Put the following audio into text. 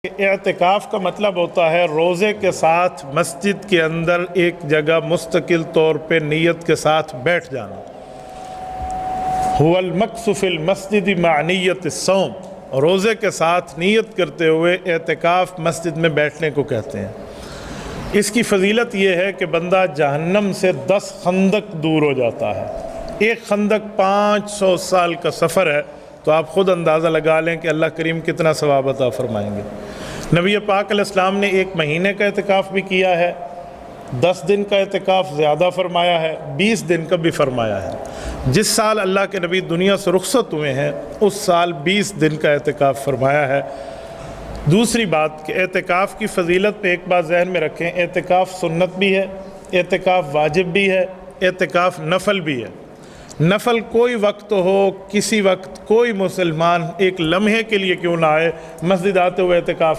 اعتکاف کا مطلب ہوتا ہے روزے کے ساتھ مسجد کے اندر ایک جگہ مستقل طور پہ نیت کے ساتھ بیٹھ جانا۔ هو المکث فی المسجد مع نیت الصوم، روزے کے ساتھ نیت کرتے ہوئے اعتکاف مسجد میں بیٹھنے کو کہتے ہیں۔ اس کی فضیلت یہ ہے کہ بندہ جہنم سے 10 خندق دور ہو جاتا ہے۔ ایک خندق 500 سال کا سفر ہے، تو آپ خود اندازہ لگا لیں کہ اللہ کریم کتنا ثواب عطا فرمائیں گے۔ نبی پاک علیہ السلام نے 1 مہینے کا اعتکاف بھی کیا ہے، 10 دن کا اعتکاف زیادہ فرمایا ہے، 20 دن کا بھی فرمایا ہے۔ جس سال اللہ کے نبی دنیا سے رخصت ہوئے ہیں اس سال 20 دن کا اعتکاف فرمایا ہے۔ دوسری بات کہ اعتکاف کی فضیلت پہ ایک بات ذہن میں رکھیں، اعتکاف سنت بھی ہے، اعتکاف واجب بھی ہے، اعتکاف نفل بھی ہے۔ نفل کوئی وقت ہو، کسی وقت کوئی مسلمان ایک لمحے کے لیے کیوں نہ آئے، مسجد آتے ہوئے اعتکاف